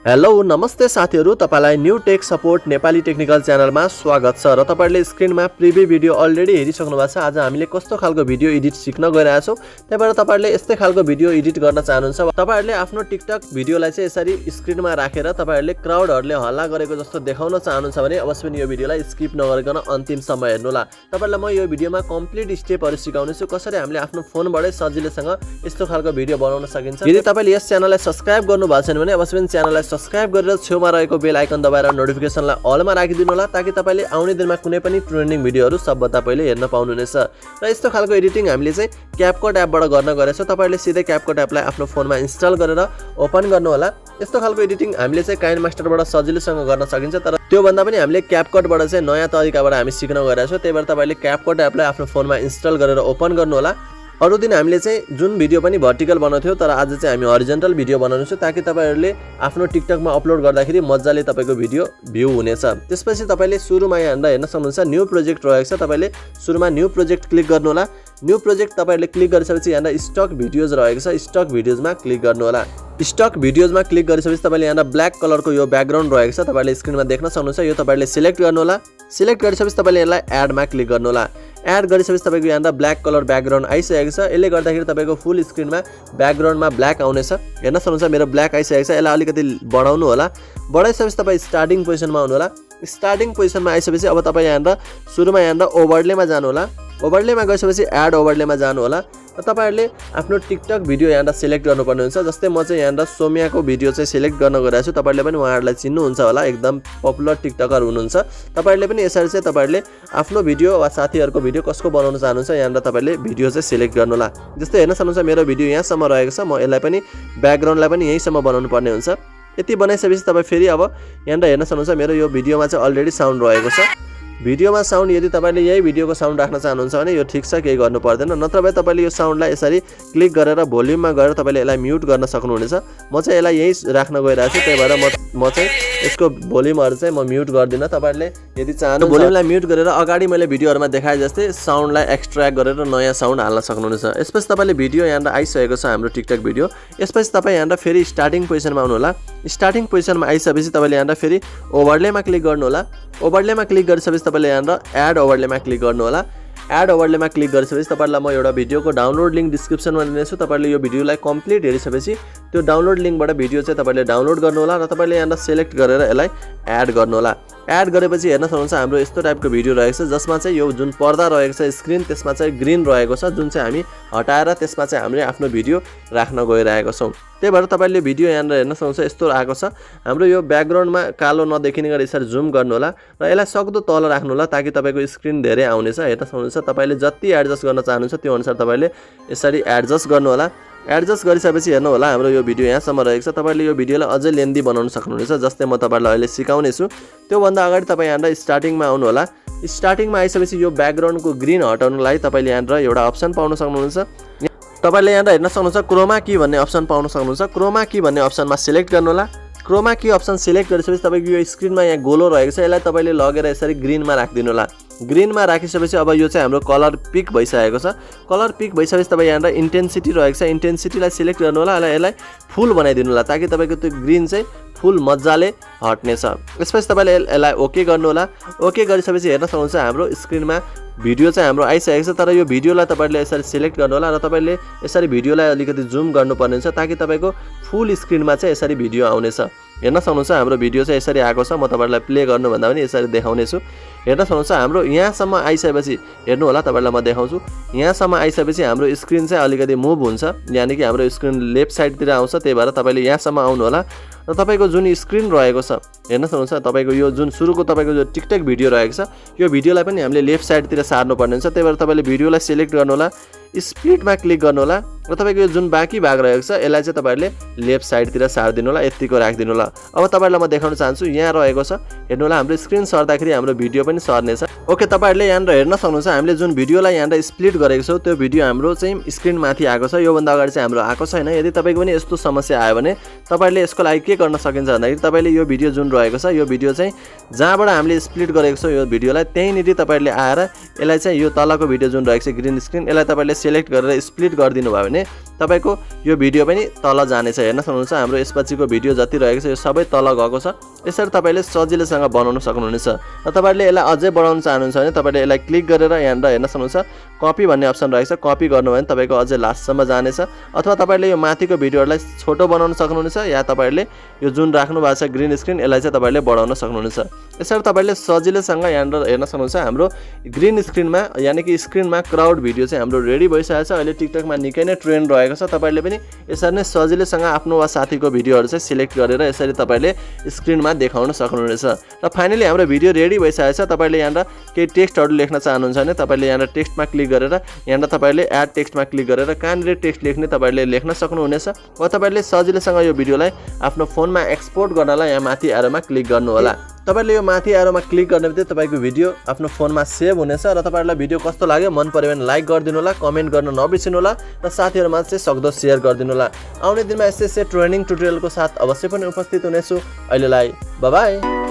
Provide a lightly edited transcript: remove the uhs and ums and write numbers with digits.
Hello नमस्ते साथीहरु, तपाईलाई new tech support Nepali technical च्यानलमा स्वागत छ र तपाईहरुले स्क्रिनमा प्रिभ्यू भिडियो अलरेडी हेरिसक्नु भएको छ। आज हामीले कस्तो खालको भिडियो एडिट सिक्न गइरहेका छौं। त्यही भएर तपाईहरुले यस्तै खालको भिडियो एडिट गर्न चाहनुहुन्छ, तपाईहरुले आफ्नो टिकटक भिडियोलाई चाहिँ यसरी स्क्रिनमा राखेर तपाईहरुले क्राउडहरुले हल्ला गरेको जस्तो देखाउन चाहनुहुन्छ भने अवश्य पनि यो भिडियोलाई स्किप नगरिकन अन्तिमसम्म हेर्नु होला। तपाईहरुलाई म यो भिडियोमा कम्प्लिट स्टेपहरु सिकाउने छु, कसरी हामीले आफ्नो फोनबाटै सजिलैसँग यस्तो खालको भिडियो बनाउन सकिन्छ। यदि तपाईले यस च्यानललाई सब्स्क्राइब गर्नु भएको छैन भने अवश्य पनि च्यानललाई सब्स्क्राइब गरेर छेउमा रहेको बेल आइकन दबाएर नोटिफिकेसनलाई अलमा राखिदिनु होला, ताकि तपाईले आउने दिनमा कुनै पनि ट्रेन्डिङ भिडियोहरु सबभन्दा पहिले हेर्न पाउनुहुनेछ। र यस्तो खालको एडिटिङ हामीले चाहिँ क्यापकट एपबाट गर्न गएको छौं। तपाईले सिधै क्यापकट एपलाई आफ्नो फोनमा इन्स्टल गरेर ओपन गर्नु होला। यस्तो खालको एडिटिङ हामीले चाहिँ काइनमास्टरबाट सजिलैसँग गर्न सकिन्छ, तर त्यो भन्दा पनि हामीले क्यापकटबाट चाहिँ नयाँ तरिकाबाट हामी सिक्न गइरहेका छौं। त्यही भएर तपाईले क्यापकट एपलाई आफ्नो फोनमा इन्स्टल गरेर ओपन गर्नु होला। अरु दिन हामीले चाहिँ जुन भिडियो पनि भर्टिकल बनाउँथ्यौ, तर आज चाहिँ हामी हरिजन्टल भिडियो बनाउनु छ, ताकि तपाईहरुले आफ्नो टिकटकमा अपलोड गर्दाखेरि मज्जाले तपाईको भिडियो भ्यू हुनेछ। त्यसपछि तपाईले सुरुमा यहाँ हेर्न सक्नुहुन्छ न्यू प्रोजेक्ट रहेको छ। तपाईले सुरुमा न्यू प्रोजेक्ट क्लिक गर्नु होला। न्यू प्रोजेक्ट तपाईहरुले क्लिक गरिसकेपछि यहाँ स्टक भिडियोज रहेको छ, स्टक भिडियोजमा क्लिक गर्नु होला। स्टक भिडियोजमा क्लिक गरिसकेपछि तपाईले यहाँ ब्ल्याक कलरको यो ब्याकग्राउन्ड रहेको छ, तपाईले स्क्रिनमा देख्न सक्नुहुन्छ। यो तपाईले सिलेक्ट गर्नु होला। सिलेक्ट गरिसकेपछि तपाईले यसलाई एडमा क्लिक गर्नु होला। एड गरिसकेपछि तपाईको यहाँ ब्ल्याक कलर ब्याकग्राउन्ड आइसकेको छ। यसले गर्दाखेरि तपाईको फुल स्क्रिनमा ब्याकग्राउन्डमा ब्ल्याक आउनेछ। हेर्न सक्नुहुन्छ मेरो ब्ल्याक आइसकेको छ। यसलाई अलिकति बढाउनु होला। बढाइसकेपछि तपाई स्टार्टिङ पोजिसनमा आउनु होला। स्टार्टिङ पोजिसनमा आइसकेपछि अब तपाई यहाँ सुरुमा यहाँ ओभरलेमा जानु होला। ओभरलेमा गइसकेपछि एड ओभरलेमा जानु होला। तपाईहरुले आफ्नो टिकटक भिडियो यहाँ सिलेक्ट गर्नुपर्ने हुन्छ। जस्तै म चाहिँ यहाँ सोम्याको भिडियो चाहिँ सिलेक्ट गर्न गइरहेको छु। तपाईहरुले पनि उहाँहरुलाई चिन्नुहुन्छ होला, एकदम पपुलर टिकटकर हुनुहुन्छ। तपाईहरुले पनि यसरी चाहिँ तपाईहरुले आफ्नो भिडियो वा साथीहरुको भिडियो कसको बनाउन चाहनुहुन्छ यहाँ तपाईले भिडियो चाहिँ सिलेक्ट गर्नु होला। जस्तै हेर्न सक्नुहुन्छ मेरो भिडियो यहाँसम्म रहेको छ। म यसलाई पनि ब्याकग्राउन्डलाई पनि यहीसम्म बनाउनु पर्ने हुन्छ। यति बनाइसकेपछि तपाई फेरि अब यहाँ हेर्न सक्नुहुन्छ मेरो यो भिडियोमा चाहिँ अलरेडी साउन्ड रहेको छ। भिडियोमा साउन्ड यदि तपाईले यही भिडियोको साउन्ड राख्न चाहनुहुन्छ भने यो ठीक छ, केही गर्नु पर्दैन। नत्र भए तपाईले यो साउन्डलाई यसरी क्लिक गरेर भोल्युममा गएर तपाईले यसलाई म्युट गर्न सक्नुहुनेछ। म चाहिँ यसलाई यही राख्न गइरहेको छु, त्यही भएर म चाहिँ यसको भोल्युमहरु चाहिँ म म्युट गर्दिन। तपाईहरुले यदि चाहनुहुन्छ भोल्युमलाई म्युट गरेर अगाडि मैले भिडियोहरुमा देखाए जस्तै साउन्डलाई एक्सट्र्याक्ट गरेर नयाँ साउन्ड हाल्न सक्नुहुनेछ। यसपछि तपाईले भिडियो यहाँ आइसकेको छ हाम्रो टिकटक भिडियो। यसपछि तपाई यहाँ फेरि स्टार्टिङ पोजिसनमा आउनु होला। स्टार्टिङ पोजिसनमा आइसकेपछि तपाईले यहाँ फेरि ओभरलेमा क्लिक गर्नु होला। ओभरलेमा क्लिक गरिसकेपछि तपाईले यहाँ एड ओभरलेमा क्लिक गर्नु होला। एड ओभरलेमा क्लिक गरिसकेपछि तपाईहरुलाई म एउटा भिडियोको डाउनलोड लिंक डिस्क्रिप्सनमा दिनेछु। तपाईहरुले यो भिडियोलाई कम्प्लिट हेरिसकेपछि त्यो डाउनलोड लिंकबाट भिडियो चाहिँ तपाईले डाउनलोड गर्नु होला र तपाईले यहाँ सिलेक्ट गरेर यसलाई एड गर्नु होला। एड गरेपछि हेर्न सक्नुहुन्छ हाम्रो यस्तो टाइपको भिडियो रहेको छ, जसमा चाहिँ यो जुन पर्दा रहेको छ स्क्रिन त्यसमा चाहिँ ग्रीन रहेको छ, जुन चाहिँ हामी हटाएर त्यसमा चाहिँ हामीले आफ्नो भिडियो राख्न गइरहेको छौं। त्यही भएर तपाईले भिडियो यहाँ हेर्न सक्नुहुन्छ यस्तो आएको छ। हाम्रो यो ब्याकग्राउन्डमा कालो नदेखिने गरी यसरी जुम गर्नु होला र यसलाई सक्दो तल राख्नु होला, ताकि तपाईको स्क्रिन धेरै आउनेछ। हेर्न सक्नुहुन्छ तपाईले जति एडजस्ट गर्न चाहनुहुन्छ त्यो अनुसार तपाईले यसरी एडजस्ट गर्नु होला। एडजस्ट गरिसकेपछि हेर्नु होला हाम्रो यो भिडियो यहाँसम्म रहेको छ। तपाईले यो भिडियोलाई अझै लेन्दी बनाउन सक्नुहुनेछ, जस्तै म तपाईहरुलाई अहिले सिकाउने छु। त्यो भन्दा अगाडि तपाई यहाँ स्टार्टिङमा आउनु होला। स्टार्टिङमा आइसकेपछि यो ब्याकग्राउन्डको ग्रीन हटाउनलाई तपाईले यहाँ एउटा अप्सन पाउन सक्नुहुन्छ। तपाईले यहाँ हेर्न सक्नुहुन्छ क्रोमा की भन्ने अप्सन पाउन सक्नुहुन्छ। क्रोमा की भन्ने अप्सनमा सिलेक्ट गर्नु होला। क्रोमा की अप्सन सिलेक्ट गरिसकेपछि तपाईको यो स्क्रिनमा यहाँ गोलो रहेको छ, यसलाई तपाईले लगेर यसरी ग्रीनमा राखिदिनु होला। ग्रीनमा राखिसकेपछि अब यो चाहिँ हाम्रो कलर पिक भइसकेको छ। कलर पिक भइसकेपछि तपाईँ यहाँ इन्टेन्सिटी रहेको छ, इन्टेन्सिटीलाई सिलेक्ट गर्नु होला। यसलाई फुल बनाइदिनु होला, ताकि तपाईको त्यो ग्रीन चाहिँ फुल मजाले हट्नेछ। यसपछि तपाईले यसलाई ओके गर्नु होला। ओके गरिसकेपछि हेर्न सक्नुहुन्छ हाम्रो स्क्रिनमा भिडियो चाहिँ हाम्रो आइसकेको छ, तर यो भिडियोलाई तपाईले यसरी सिलेक्ट गर्नु होला र तपाईले यसरी भिडियोलाई अलिकति जुम गर्नुपर्ने हुन्छ, ताकि तपाईको फुल स्क्रिनमा चाहिँ यसरी भिडियो आउनेछ। हेर्न सक्नुहुन्छ हाम्रो भिडियो चाहिँ यसरी आएको छ। म तपाईहरुलाई प्ले गर्नु भन्दा पनि यसरी देखाउने छु। हेर्न सक्नुहुन्छ हाम्रो यहाँसम्म आइसकेपछि हेर्नु होला, तपाईहरुलाई म देखाउँछु। यहाँसम्म आइसकेपछि हाम्रो स्क्रिन चाहिँ अलिकति मुभ हुन्छ, यानी कि हाम्रो स्क्रिन लेफ्ट साइडतिर आउँछ। त्यही भएर तपाईले यहाँसम्म आउनु होला र तपाईको जुन स्क्रिन रहेको छ हेर्न सक्नुहुन्छ तपाईको यो जुन सुरुको तपाईको जो टिकटक भिडियो रहेको छ यो भिडियोलाई पनि हामीले लेफ्ट साइडतिर सार्नु पर्ने हुन्छ। त्यही भएर तपाईले भिडियोलाई सिलेक्ट गर्नु होला, स्प्लिटमा क्लिक गर्नु होला र तपाईको यो जुन बाँकी भाग रहेको छ यसलाई चाहिँ तपाईहरुले लेफ्ट साइडतिर सार्दिनु होला, यतिको राख्दिनु होला। अब तपाईहरुलाई म देखाउन चाहन्छु यहाँ रहेको छ। हेर्नु होला हाम्रो स्क्रिन सर्दाखेरि हाम्रो भिडियो पनि सर्नेछ। ओके, तपाईहरुले यहाँ हेर्न सक्नुहुन्छ हामीले जुन भिडियोलाई यहाँ स्प्लिट गरेको छौं त्यो भिडियो हाम्रो चाहिँ स्क्रिन माथि आएको छ। यो भन्दा अगाडि चाहिँ हाम्रो आएको छैन। यदि तपाईको पनि यस्तो समस्या आयो भने तपाईहरुले यसको लागि के गर्न सकिन्छ भन्दाखेरि तपाईले यो भिडियो जुन रहेको छ यो भिडियो चाहिँ जहाँबाट हामीले स्प्लिट गरेको छौं यो भिडियोलाई त्यहीँनिर तपाईहरुले आएर यसलाई चाहिँ यो तलको भिडियो जुन रहेको छ ग्रीन स्क्रिन यसलाई तपाईले सिलेक्ट गरेर स्प्लिट गरिदिनु भयो भने तपाईको यो भिडियो पनि तल जानेछ हेर्न सक्नुहुन्छ हाम्रो यसपछिको भिडियो जति रहेको छ यो सबै तल गएको छ यसरी तपाईले सजिलैसँग बनाउन सक्नुहुनेछ र तपाईले यसलाई अझै बढाउन चाहनुहुन्छ भने तपाईले यसलाई क्लिक गरेर यहाँबाट हेर्न सक्नुहुन्छ कपी भन्ने अप्सन रहेछ कपी गर्नु भने तपाईको अझै लास्टसम्म जानेछ अथवा तपाईले यो माथिको भिडियोहरुलाई छोटो बनाउन सक्नुहुनेछ या तपाईले यो जुन राख्नु भएको छ ग्रीन स्क्रिन यसलाई चाहिँ तपाईले बढाउन सक्नुहुनेछ यसरी तपाईले सजिलैसँग यहाँबाट हेर्न सक्नुहुन्छ हाम्रो ग्रीन स्क्रिनमा यानी कि स्क्रिनमा क्राउड भिडियो चाहिँ हाम्रो रेडी भइसकेको छ अहिले टिकटकमा निकै नै ट्रेन्ड रहेको छ तपाईले पनि यसरी नै सजिलैसँग आफ्नो वा साथीको भिडियोहरु चाहिँ सिलेक्ट गरेर यसरी तपाईले स्क्रिनमा देखाउन सक्नुहुनेछ र फाइनली हाम्रो भिडियो रेडी भइसकेको छ तपाईले यहाँबाट केही टेक्स्टहरु लेख्न चाहनुहुन्छ भने तपाईले यहाँ टेक्स्टमा क्लिक गरेर यहाँ तपाईले एड टेक्स्टमा क्लिक गरेर कहाँनिर टेक्स्ट लेख्ने तपाईले लेख्न सक्नुहुनेछ वा तपाईले सजिलैसँग यो भिडियोलाई आफ्नो फोनमा एक्सपोर्ट गर्नलाई यहाँ माथि एरोमा क्लिक गर्नु होला तपाईले यो माथि एरोमा क्लिक गर्नेबित्तिकै तपाईको भिडियो आफ्नो फोनमा सेभ हुनेछ र तपाईहरुलाई भिडियो कस्तो लाग्यो मन पर्यो भने लाइक गरिदिनु होला कमेन्ट गर्न नबिर्सिनु होला र साथीहरुमा चाहिँ सक्दो शेयर गरिदिनु होला आउने दिनमा यस्तै ट्रेनिङ ट्युटोरियलको साथ अवश्य पनि उपस्थित हुनेछु अहिलेलाई बाइ बाइ